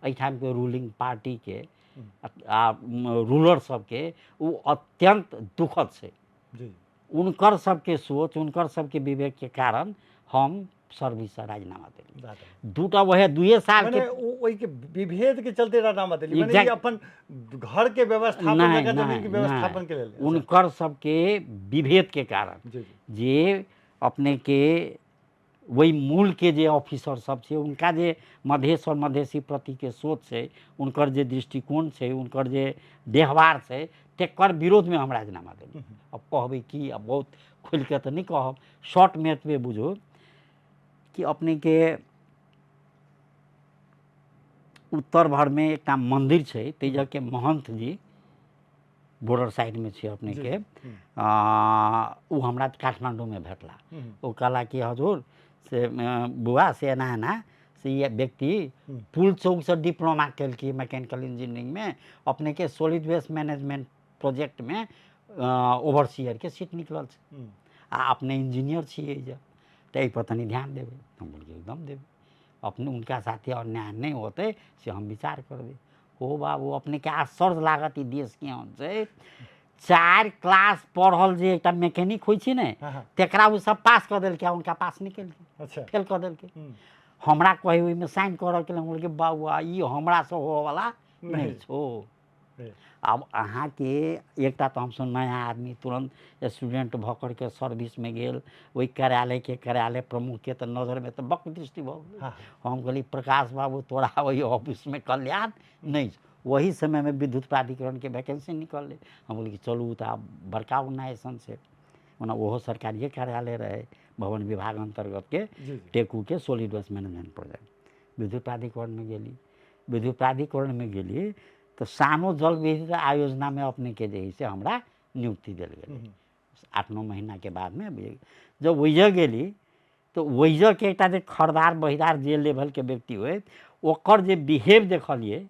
एठाम के रूलिंग पार्टी के रूलर सबके, वो अत्यंत दुखद छे। उनकर सबके सोच, उनकर सबके विवेक के कारण हम सर्विस से राजीनामा देली। दूटा वह 2 साल के ओई के विभेद के चलते राजीनामा देली, माने ये अपन घर के व्यवस्थापन, जगह जमीन के व्यवस्थापन के लेल उनकर सबके विभेद के कारण जे अपने के वही मूल के जे ऑफिसर सब छे, उनका जे मधेश और मधेसी प्रति के सोच है, उनकर जे दृष्टिकोण है, उनकर जे व्यवहार है, तेकर विरोध में हम राजीनामा देली। अब कहबे कि अब बहुत खुल के तो नहीं कहब, शॉर्ट में में बुझो कि अपने के उत्तर भर में एक मंदिर है, तेज के महंत जी बॉर्डर साइड में छे अपने के, उ हमरा काठमांडू में भेटला। वो कहला कि हजूर से बुआ से एना से ये व्यक्ति पुल चौक से डिप्लोमा कल की मैकेनिकल इंजीनियरिंग में, अपने के सॉलिड वेस्ट मैनेजमेंट प्रोजेक्ट में ओवरसियर के सीट निकलल छे, आ अपने इंजीनियर छिए जे तो पर तनी ध्यान देवे। हम बोलिए एकदम देवे, अपने उनका साथे अन्याय नहीं होते से हम विचार करबे। हो बाबू अपने के आश्चर्य लागत ई देश के से 4 क्लास पढ़ल जे एक मैकेनिक होई छे ने, तेकरा उ सब पास कर देल के, उनका पास निकल के अच्छा फेल कर देल के। हमरा कहे ओइ में साइन कर के बोल के बाबू ई हमरा से हो वाला नहीं छो, अब अहाँ के एकटा तो हमसब नया आदमी तुरंत स्टूडेंट भऽ करके सर्विस में गेल, ओहि कार्यालय प्रमुख के तो नजर में तो बक दृष्टि भऽ गेल। हाँ, हम कहली प्रकाश बाबू तोरा वही ऑफिस में कल्याण नहीं, वही समय में विद्युत प्राधिकरण के वैकेंसी निकलले। हम बोली कि चलू तो आब बड़का ऑर्गेनाइजेशन से, ओना ओहो सरकारिए कार्यालय रहे, भवन विभाग अंतर्गत के टेकू के सॉलिड वेस्ट मैनेजमेंट प्रोजेक्ट। विद्युत प्राधिकरण में गेली, विद्युत प्राधिकरण में गेली तो सानो जल विद्युत आयोजना में अपने के जे से हमरा नियुक्ति दिल गई 8-9 महीना के बाद में। जब वैजह गेली तो वैजह के एकटा जे खरदार बहिदार जे लेवल के व्यक्ति हुए ओकर जे बिहेव देखलिए,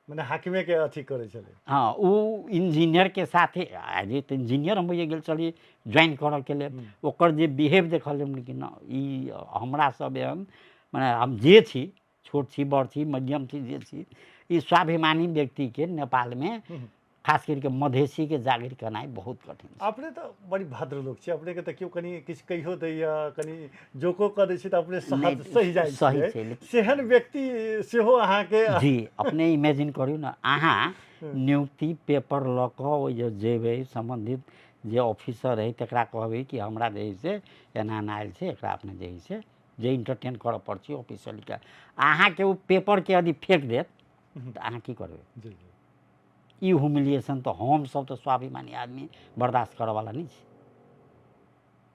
मैंने हाकिमे के अथी करे चले। हाँ, वो इंजीनियर के साथ एज तो इंजीनियर हम गेल चलिए ज्वाइन कर के लिए, ओकर जे बिहेव देखल कि ना ई हमरा सब एहन माने हम जे छी, छोट छी बड़ छी मध्यम छी जे छी, ई स्वाभिमानी व्यक्ति के नेपाल में खास करके मधेसी के जागृत करनाई बहुत कठिन छै। अपने तो बड़ी भद्र लोग छी, अपने के तो क्यों कनी किछु कहियो दैया कनी जोको करे छी तो अपने सहज सही जाय छै, सेहन व्यक्ति सेहो अहाँ के जी अपने इमेजिन करियो ना, अहाँ नियुक्ति पेपर ल क ओ जेबे संबंधित जे ऑफिसर है तकरा कहबे कि हमरा जे से एना आयल छै, एकरा अपने जे से जे इंटरटेन कर पड़छी ऑफिसर के, अहाँ के वो पेपर के यदि फेंक देत तो अहाँ की करबे? ई ह्यूमिलिएशन तो हम सब तो स्वाभिमानी आदमी बर्दाश्त करे वाला नहीं छी।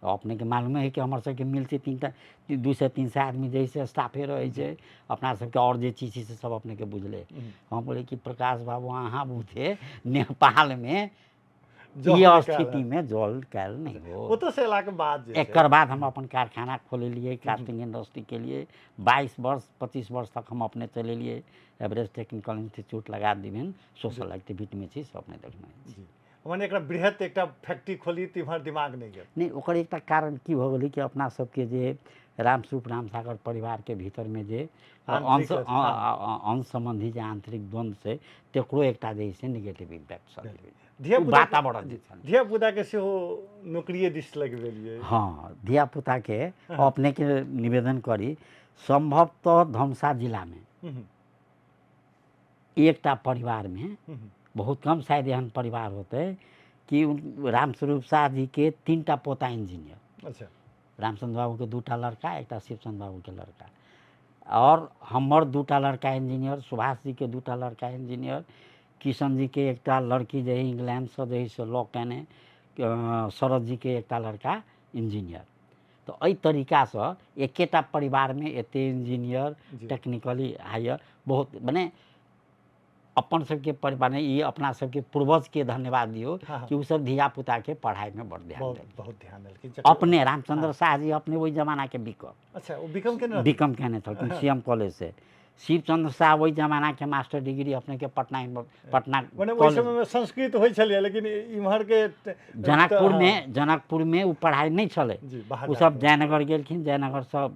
अपने के मालूम है कि हमारे सबके मिल से 200-300 आदमी जैसे स्टाफे रहे छै, अपना सबके और जे चीज से सब अपने के बुझले। हम बोले कि प्रकाश बाबू अहाँ बुझे नेपाल में ये स्थिति में जल कैल नहीं हो। वो तो सेला के बाद एक बाद हम अपन कारखाना खोले लिए कास्टिंग इंडस्ट्री के लिए 22 वर्ष 25 वर्ष तक हम अपने चले लिए। एवरेस्ट टेक्निकल इंस्टीट्यूट लगा विभिन्न सोशल एक्टिविटी में छी सब अपने देखना माने एकरा बृहत एकटा फैक्ट्री खोली तिम्हर दिमाग नहीं गेल नहीं। ओकर एकटा कारण की भ गेलै कि अपना सबके जे रामस्वरूप रामसागर परिवार के भीतर में जे अंश संबंधी जे आंतरिक द्वंद्व छै तेकरो एकटा जे छै नेगेटिव इम्पैक्ट सब वातावरण धिया पुता के सेहो नौकरिये दिस लगबेलिए। हाँ, धिया पुता के अपने के निवेदन करी संभवतः धमसा जिला में एकटा परिवार में बहुत कम शायद एहन परिवार होते कि रामस्वरूप शाह जी के 3टा पोता इंजीनियर। अच्छा, रामचंद्र बाबू के 2टा लड़का, एकटा शिवचंद्र बाबू के लड़का, और हमर 2टा लड़का इंजीनियर, सुभाष जी के 2टा लड़का इंजीनियर, किशन जी के एकटा लड़की जे इंग्लैंड से जे से लॉ केने, शरद जी के एकटा लड़का इंजीनियर। तो एहि तरीका से एकेटा परिवार में एते इंजीनियर टेक्निकली हायर बहुत माने अपन सबके परिवार में ये अपना सबके पूर्वज के धन्यवाद दियो कि वो सब धिया पुता के पढ़ाई में बड़ ध्यान बहुत ध्यान देलखिन। अपने रामचंद्र शाह जी अपने वही जमाना के बीकम। अच्छा, वो बीकम केने थे सीएम कॉलेज से। शिवचंद्र शाह वही जमाना के मास्टर डिग्री अपने के पटना माने ओइ समय में संस्कृत होय छले, लेकिन इम्हर के जनकपुर में वो पढ़ाई नहीं चले, वो सब जयनगर गेलखिन, जयनगर से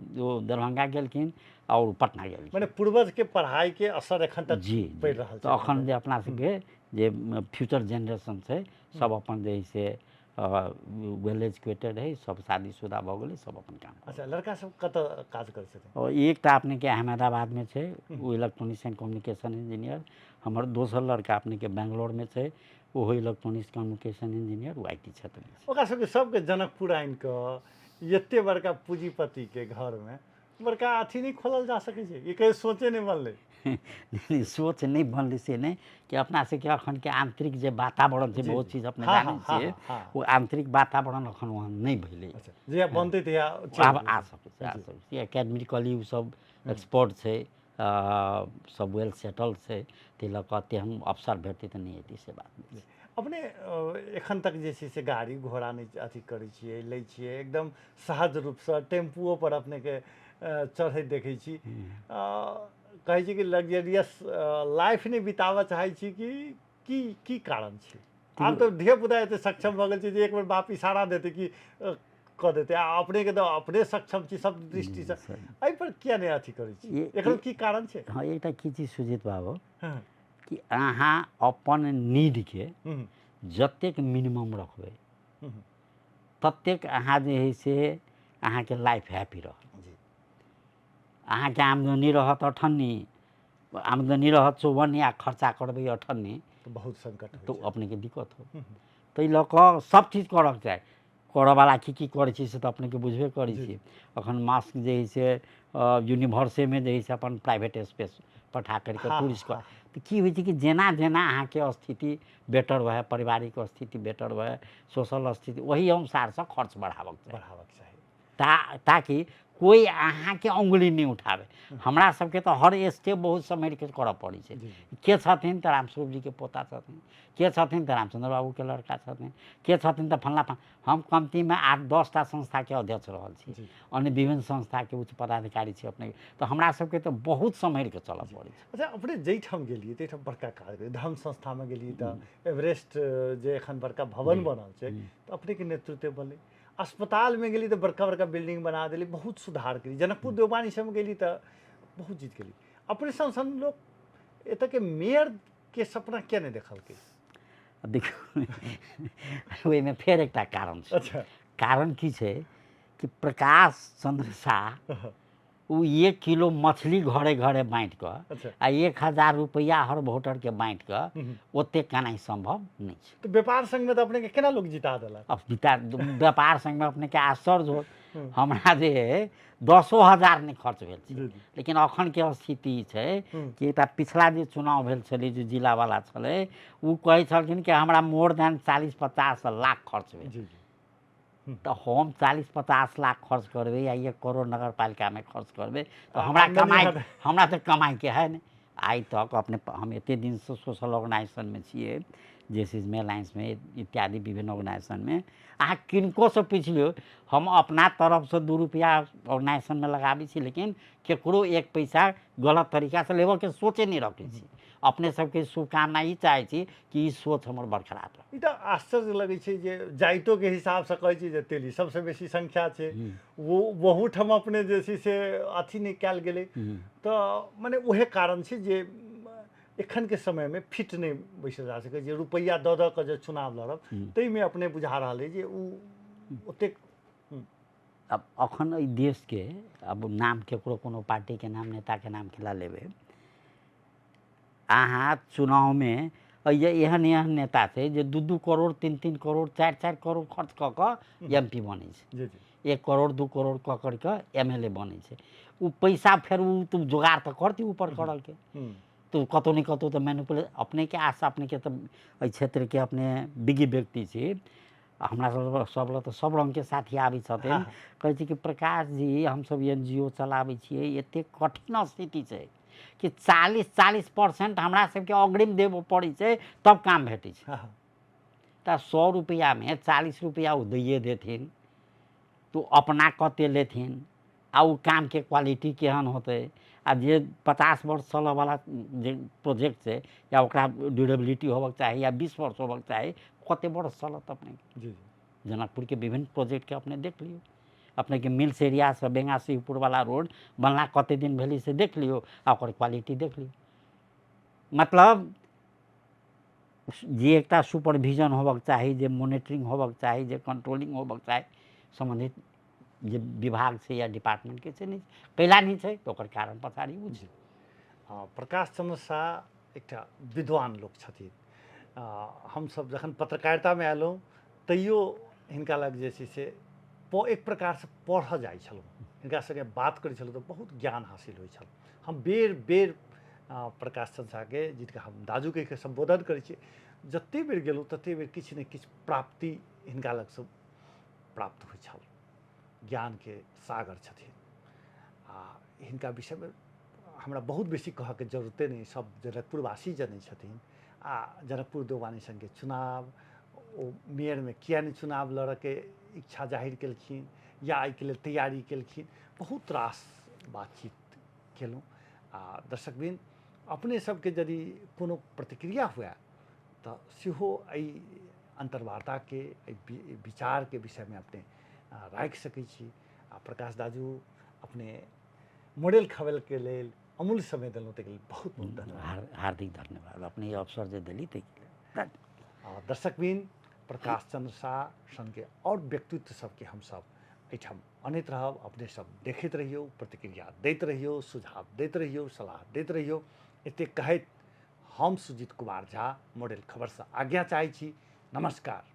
दरभंगा गेलखिन और पटना गेल। माने पूर्वज के पढ़ाई के असर एखन तक पड़ रहल छै। तो अखन जे अपना सबके जे फ्यूचर जनरेशन छै सब अपन जे से वेल एजुकेटेड है, सब शादीशुदा भ गेलै, सब अपन काम। अच्छा, लड़का सब कत काज करै छथिन? और एकटा अपने के अहमदाबाद में छै, वो इलेक्ट्रॉनिक्स एंड कम्युनिकेशन इंजीनियर। हमर दोसर लड़का अपने के बेंगलोर में छै, वो इलेक्ट्रॉनिक्स कम्युनिकेशन इंजीनियर, वो आईटी क्षेत्र में। ओकरा सबके जनकपुर आइन के एते बड़का पूंजीपति के घर में बड़का अथी नहीं खोलल जा सकै छै? ये कहीं सोचे नहीं बनले? नहीं, सोच नहीं बनले से नहीं कि अपना से अखन के आंतरिक जे वातावरण छै, बहुत चीज अपने जानै छियै, वो आंतरिक वातावरण अखन वहाँ नहीं भइले। अच्छा, जे बनते त आ सकै छै। एकेडमिकली उ सब एक्सपर्ट छै, सब वेल सेटल छै, ते लऽ कऽ एते हम अवसर भेटतै तऽ नहीं हेतै से बात। अपने एखन तक जे छै से गाड़ी घोड़ा नहीं अथी करै छियै, लै छियै, एकदम सहज रूपसँ टेम्पुओ पर अपने के चढ़ैत देखै छी, कहै छी कि लग्जरियस लाइफ नहीं बिताबऽ चाहै छी कि की कारण छै? आब तो धिया पुता एते सक्षम भऽ गेल छै जे एक बेर बाप इशारा देते कि कऽ देते, अपने के तो अपने सक्षम छी सब दृष्टि से, एहि पर किया नहीं अथी करै छी? एकर की कारण छै? हाँ, एकटा की चीज सुजीत बाबू कि अहाँ अपन नीड के जतेक मिनिमम रखबै ततेक अहाँ जे है से अहाँ के लाइफ हैप्पी रहत। अहाँ के आमदनी रहत अठन्नी आमदनी रहत 54 या खर्चा करबै 58 तो बहुत संकट तो होइ छै। अपने के दिक्कत हो। ताहि लऽ कऽ सब चीज करऽके चाही। करऽवला की करै छै से तऽ अपनेके बुझबे करै जी, छी। अखन मास्क जे है से यूनिवर्सेमे जे है से अपन प्राइवेट स्पेस पठा करिके हाँ, टूरिस्ट हाँ, तऽ की होइ छै कि जेना जेना अहाँके स्थिति बेटर भए, पारिवारिक स्थिति बेटर भए, सोशल स्थिति ओही अनुसारसँ खर्च बढ़ाबऽके चाही बढ़ाबक चाही। ताकि कोई अहाँके उंगली नहीं उठावे। हमरा सबके तो हर स्टेप बहुत सम्हरि के करऽ पड़ै छै। जी, के छथिन तऽ रामस्वरूप जी के पोता छथिन, के छथिन तऽ रामचंद्र बाबू के लड़का छथिन, के छथिन तऽ फल्ला हम कम्तीमे 8-10 टा संस्थाके अध्यक्ष रहल छी, जी। अन्य विभिन्न संस्थाके उच्च पदाधिकारी छी अपने। तऽ हमरा सबके तऽ बहुत सम्हरि के चलऽ पड़ै छै। अच्छा, अपने जाहिठाम गेलियै ताहिठाम बड़का काज भेलै, धर्म संस्थामे गेलियै तऽ एवरेस्ट जे एखन बड़का भवन बनल छै तऽ अपनेके नेतृत्व बनलै। अस्पतालमे गेली तऽ बड़का बड़का बिल्डिंग बना देली, बहुत सुधार केली। जनकपुर देवबानी सबमे गेली तऽ बहुत चीज केली। अपने सन लोग एतऽके मेयरके सपना किया नहि देखलकै? देखियौ ओहिमे फेर एकटा कारण छै। अच्छा। कारण की छै कि प्रकाश चंद्र शाह वो 1 किलो मछली घरे घरे बाँटि कऽ अच्छा। आ 1000 रुपैआ हर वोटरके बाँटि कऽ ओतेक केनाइ संभव नहि छै। तो व्यापार संघमे तऽ अपनेके केना लोग जिता देलक? अब व्यापार संघमे अपनेके आश्चर्य होत, हमरा जे 10,000 नहि खर्च भेल छै। जी, जी। लेकिन अखनके स्थिति छै कि एकटा पिछला जे चुनाव भेल छलै जे जिलावला छलै ओ कहै छलखिन कि हमरा मोर देन 40-50 लाख खर्च भेल। जी, जी। तऽ हम 40-50 लाख खर्च करबै या 1 करोड़ नगर पालिकामे खर्च करबै तऽ आमदनी हमरा तऽ कमाइके है नहि। आइ तक अपने हम एतेक दिनसँ सोशल ऑर्गेनाइजेशनमे छियै, जेसिसमे, अलायंसमे इत्यादि विभिन्न ऑर्गेनाइजेशनमे। अहाँ किनकोसँ पुछि लियौ, हम अपना तरफसँ 2 रुपैआ ऑर्गेनाइजेशनमे लगाबै छी, लेकिन केकरो 1 पैसा गलत तरीकासँ लेबऽके सोचे नहीं रखै छी। अपने सबके शुभकामना ई चाहै छी कि ई सोच हमर बरकरार रहे। ई तऽ आश्चर्य लगै छै जे जाइतोके हिसाबसँ कहै छी जे तेली सबसँ बेसी संख्या छै, वो ओहूठाम अपने जे छै से अथी नहि कयल गेलै। तऽ मने उहे कारण छै जे एखनके समयमे फिट नहि बैसल जा सकै, जे रुपैआ दऽ कऽ जे चुनाव लड़ब ताहिमे अपने बुझा रहल अइ जे ओ ओतेक। अब अखन एहि देशके अब नाम केकरो कोनो पार्टीके नाम, नेताके नाम खिला लेबै, अहाँ चुनावमे एहन एहन नेता छै जे 2-2 करोड़, 3-3 करोड़, 4-4 करोड़ खर्च कऽ कऽ MP बनै छै। जी, जी। 1 करोड़ 2 करोड़ कऽ करके MLA बनै छै। ओ पैसा फेर ओ जोगाड़ तऽ करती ऊपर करलके, तो कतहु ने कतहु तऽ मैनिपुलेट अपनेके आशा। अपनेके तऽ एहि क्षेत्रके अपने बिगी व्यक्ति छी। हमरा सब लग तऽ सब रङ्गके साथी आबै छथिन, कहै छै कि प्रकाश जी हमसब NGO चलाबै छियै, एतेक कठिन स्थिति छै कि 40% हमरा सबके अग्रिम देबऽ पड़ै छै तब काम भेटै छै। तऽ 100 रुपैआमे 40 रुपैआ ओ दैए देथिन तो अपना कते लेथिन आ ओ कामके क्वालिटी केहन होतै। आ जे 50 वर्ष चलऽवला जे प्रोजेक्ट छै या ओकरा ड्यूरेबिलिटी होबऽके चाही या 20 वर्ष होबऽके चाही, कते वर्ष चलत अपने? जी। जनकपुरके विभिन्न प्रोजेक्टके अपने देख लियौ। अपनेके मिल्स एरियासँ बेंगा शिवपुरवाला रोड बनला कते दिन भेलै से देख लियौ आ ओकर क्वालिटी देख लियौ। मतलब जे एकटा सुपरविजन होबऽके चाही, जे मॉनिटरिंग होबऽके चाही, जे कंट्रोलिंग होबऽके चाही, सम्बन्धित जे विभाग छै या डिपार्टमेंटके से नहि पहिला नहीं छै तऽ ओकर कारण पछाड़ी ओ छै। प्रकाश चंद्र शाह एकटा विद्वान लोक छथिन। हमसब जखन पत्रकारितामे अयलहुँ तैयो हिनका लग जे छै से एक प्रकारसँ पढ़ऽ जाइ छलहुँ, हिनका सङ्गे बात करै छलहुँ तऽ बहुत ज्ञान हासिल होइ छल। हम बेर बेर प्रकाश चंद्र शाहके, जिनका हम दाजू कहि कऽ संबोधन करै छी, जतेक बेर गेलहुँ ततेक बेर किछु ने किछु प्राप्ति हिनका लगसँ प्राप्त होइ छल। ज्ञानके सागर छथिन आ हिनका विषयमे हमरा बहुत बेसी कहऽके जरूरते नहीं, सब जनकपुरवासी जनै छथिन। आ जनकपुर देवबानी संघके चुनाव, ओ मेयरमे किया नहीं चुनाव लड़ऽके इच्छा जाहिर केलखिन या एहिके लेल तैयारी केलखिन, बहुत रास बातचीत केलहुँ। आ दर्शकबिन अपने सबके यदि कोनो प्रतिक्रिया हुए तऽ सेहो एहि अंतर्वार्ताके, एहि विचारके विषयमे अपने राखि सकै छी। आ प्रकाश दाजू अपने मॉडल खबैलके लेल अमूल्य समय देलहुँ ताहिके लेल बहुत बहुत धन्यवाद। हार्दिक धन्यवाद अपने ई अवसर जे देली ताहिके लेल। दर्शकबिन प्रकाश चंद्र शाह सनके और व्यक्तित्व सबके हमसब एहिठाम अनैत रहब। अपने सब देखैत रहियौ, प्रतिक्रिया दैत रहियौ, सुझाव दैत रहियौ, सलाह दैत रहियौ। एते कहैत हम सुजीत कुमार झा मॉडल खबर से आज्ञा चाहै छी। नमस्कार।